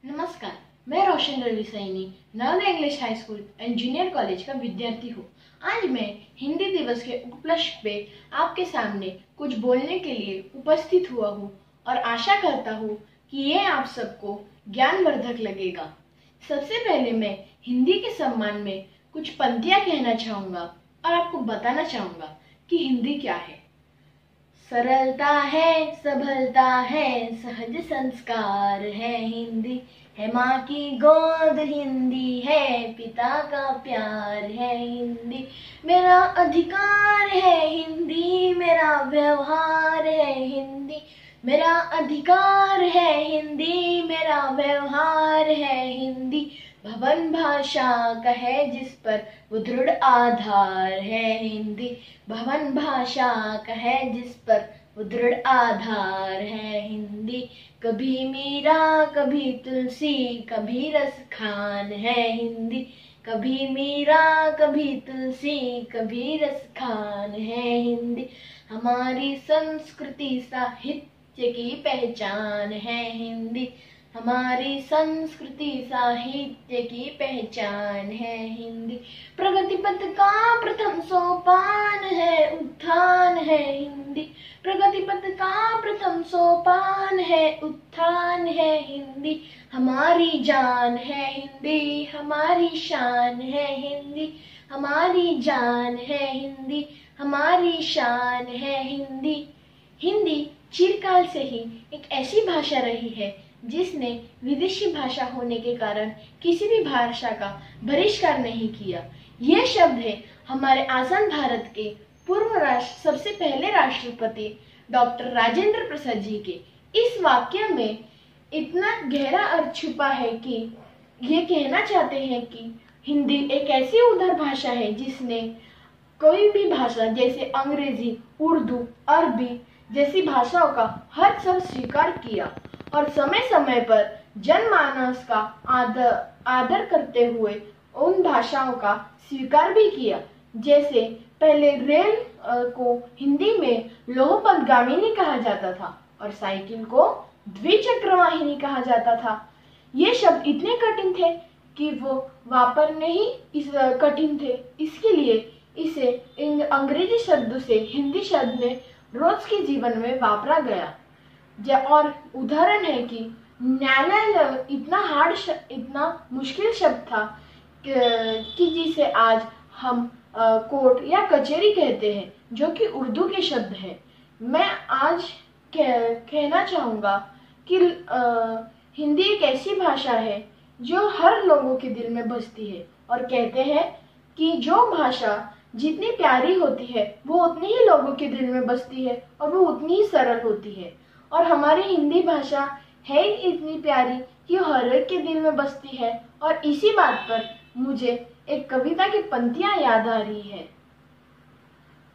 नमस्कार, मैं Roshan Ravi Saini Navodaya English high school and junior college का विद्यार्थी हूँ। आज मैं हिंदी दिवस के उपलक्ष्य पे आपके सामने कुछ बोलने के लिए उपस्थित हुआ हूँ और आशा करता हूँ कि ये आप सबको ज्ञानवर्धक लगेगा। सबसे पहले मैं हिंदी के सम्मान में कुछ पंक्तियाँ कहना चाहूँगा और आपको बताना चाहूँगा कि हिंदी क्या है। सरलता है, सबलता है, सहज संस्कार है हिंदी, है माँ की गोद हिंदी है, पिता का प्यार है हिंदी, मेरा अधिकार है हिंदी, मेरा व्यवहार है हिंदी, मेरा अधिकार है हिंदी, मेरा व्यवहार है हिंदी, भवन भाषा का है जिस पर वो दृढ़ आधार है हिंदी, भवन भाषा का है जिस पर वो दृढ़ आधार है हिंदी, कभी मीरा कभी तुलसी कभी रस खान है हिंदी, कभी मीरा कभी तुलसी कभी रस खान है हिंदी, हमारी संस्कृति साहित्य की पहचान है हिंदी, हमारी संस्कृति साहित्य की पहचान है हिंदी, प्रगति पथ का प्रथम सोपान है उत्थान है हिंदी, प्रगति पथ का प्रथम सोपान है उत्थान है हिंदी, हमारी जान है हिंदी, हमारी शान है हिंदी, हमारी जान है हिंदी, हमारी शान है हिंदी। हिंदी चिरकाल से ही एक ऐसी भाषा रही है जिसने विदेशी भाषा होने के कारण किसी भी भाषा का बहिष्कार नहीं किया। यह शब्द है हमारे आजाद भारत के पूर्व सबसे पहले राष्ट्रपति डॉक्टर राजेंद्र प्रसाद जी के। इस वाक्य में इतना गहरा अर्थ छुपा है कि ये कहना चाहते हैं कि हिंदी एक ऐसी उदार भाषा है जिसने कोई भी भाषा जैसे अंग्रेजी, उर्दू, अरबी जैसी भाषाओं का हर शब्द स्वीकार किया और समय समय पर जनमानस का आदर करते हुए उन भाषाओं का स्वीकार भी किया। जैसे पहले रेल को हिंदी में लोहपदगामिनी कहा जाता था और साइकिल को द्विचक्रवाहिनी कहा जाता था। ये शब्द इतने कठिन थे कि वो वापरने ही कठिन थे, इसके लिए इसे अंग्रेजी शब्द से हिंदी शब्द में रोज के जीवन में वापरा गया। और उदाहरण है कि न्यायालय इतना मुश्किल शब्द था कि जिसे आज हम कोर्ट या कचहरी कहते हैं, जो कि उर्दू के शब्द है। मैं आज कहना चाहूँगा कि हिंदी एक ऐसी भाषा है जो हर लोगों के दिल में बसती है और कहते हैं कि जो भाषा जितनी प्यारी होती है वो उतनी ही लोगों के दिल में बसती है और वो उतनी ही सरल होती है। और हमारी हिंदी भाषा है इतनी प्यारी कि हर एक के दिल में बसती है। और इसी बात पर मुझे एक कविता की पंक्तियां याद आ रही है।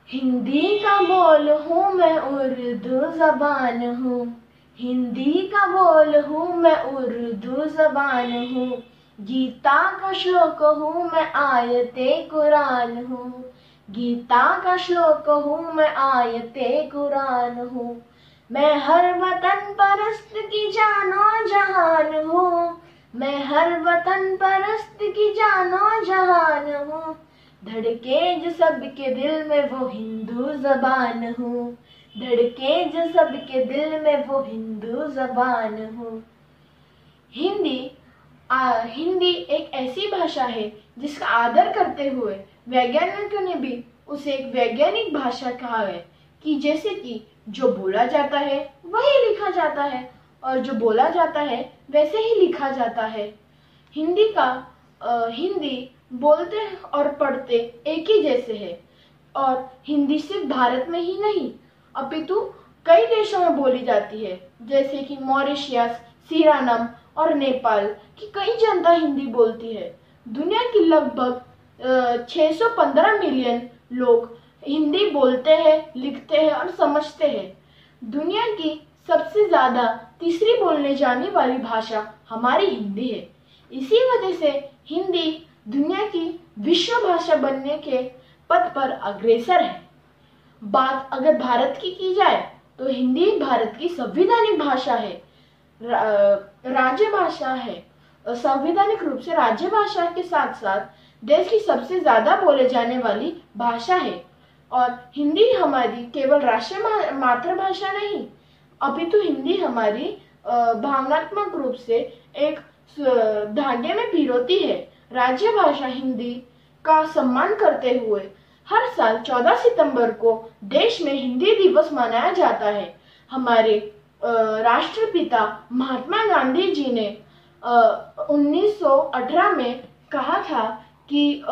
हिंदी का बोल हूँ मैं उर्दू जबान हूँ, हिंदी का बोल हूँ मैं उर्दू जबान हूँ, गीता का श्लोक हूँ मैं आयते कुरान हूँ, गीता का श्लोक हूँ मैं आयते कुरान हूँ, मैं हर वतन परस्त की जानो जहान हूँ, मैं हर वतन परस्त की जानो जहान हूँ, धड़के जो सबके दिल में वो हिंदू जबान हूँ, धड़के जो सबके दिल में वो हिंदू जबान हूँ। हिंदी एक ऐसी भाषा है जिसका आदर करते हुए वैज्ञानिकों ने भी उसे एक वैज्ञानिक भाषा कहा है कि जैसे कि जो बोला जाता है वही लिखा जाता है और जो बोला जाता है वैसे ही लिखा जाता है। हिंदी बोलते और पढ़ते एक ही जैसे है और हिंदी सिर्फ भारत में ही नहीं अपितु कई देशों में बोली जाती है, जैसे कि मॉरिशस, सीरानम और नेपाल की कई जनता हिंदी बोलती है। दुनिया की लगभग 615 मिलियन लोग हिंदी बोलते हैं, लिखते हैं और समझते हैं। दुनिया की सबसे ज्यादा तीसरी बोलने जाने वाली भाषा हमारी हिंदी है। इसी वजह से हिंदी दुनिया की विश्व भाषा बनने के पथ पर अग्रसर है। बात अगर भारत की जाए तो हिंदी भारत की संवैधानिक भाषा है। राज्य भाषा है। संवैधानिक रूप से राज्य भाषा के साथ साथ देश की सबसे ज्यादा बोले जाने वाली भाषा है। और हिंदी हमारी केवल राष्ट्रीय मातृभाषा नहीं, अपितु हिंदी हमारी भावनात्मक रूप से एक धागे में पिरोती है। राज्य भाषा हिंदी का सम्मान करते हुए हर साल 14 सितंबर को देश में हिंदी दिवस मनाया जाता है। हमारे राष्ट्रपिता महात्मा गांधी जी ने 1918 में कहा था कि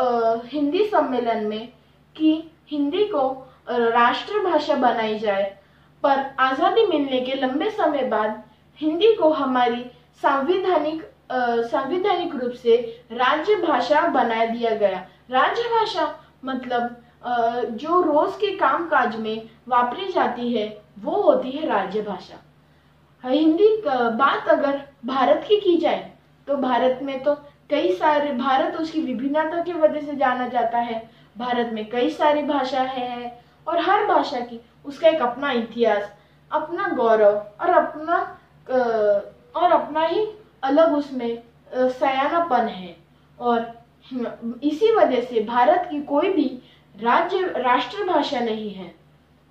हिंदी सम्मेलन में कि हिंदी को राष्ट्रभाषा बनाई जाए, पर आजादी मिलने के लंबे समय बाद हिंदी को हमारी संवैधानिक रूप से राज्य भाषा बना दिया गया। राज्य भाषा मतलब जो रोज के कामकाज में वापरी जाती है वो होती है राज्य भाषा। हिंदी बात अगर भारत की जाए तो भारत में तो कई सारे, भारत उसकी विभिन्नता की वजह से जाना जाता है। भारत में कई सारी भाषा है और हर भाषा की उसका एक अपना इतिहास, अपना गौरव और अपना ही अलग उसमें सयानापन है। और इसी वजह से भारत की कोई भी राष्ट्रभाषा नहीं है,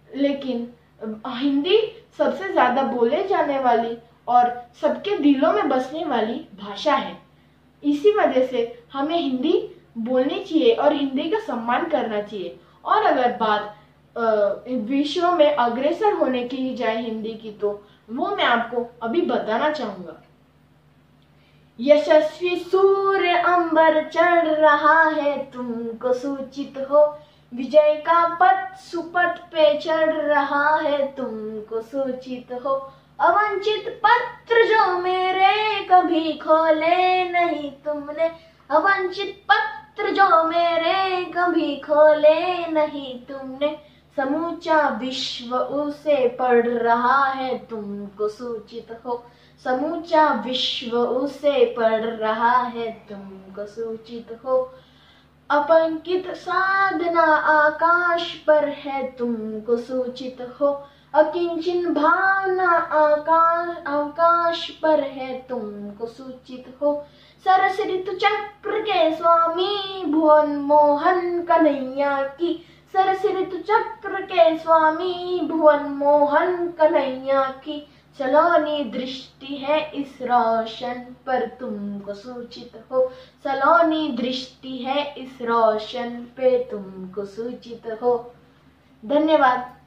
लेकिन हिंदी सबसे ज्यादा बोले जाने वाली और सबके दिलों में बसने वाली भाषा है। इसी वजह से हमें हिंदी बोलनी चाहिए और हिंदी का सम्मान करना चाहिए। और अगर बात विश्व में अग्रसर होने की जाए हिंदी की, तो वो मैं आपको अभी बताना चाहूंगा। यशस्वी सूर्य अंबर चढ़ रहा है, तुमको सूचित हो, विजय का पथ सुपथ पे चढ़ रहा है, तुमको सूचित हो, अवंचित पत्र जो मेरे कभी खोले नहीं तुमने, अवंचित पत्र जो मेरे कभी खोले नहीं तुमने, समूचा विश्व उसे पढ़ रहा है, तुमको सूचित हो, समूचा विश्व उसे पढ़ रहा है, तुमको सूचित हो, अपंकित साधना आकाश पर है, तुमको सूचित हो, अकिंचन भावना आकाश पर है, तुमको सूचित हो, सरस ऋतु चक्र के स्वामी भुवन मोहन कन्हैया की, सरस ऋतु चक्र के स्वामी भुवन मोहन कन्हैया की, सलोनी दृष्टि है इस रोशन पर, तुमको सूचित हो, सलोनी दृष्टि है इस रोशन पे, तुमको सूचित हो। धन्यवाद।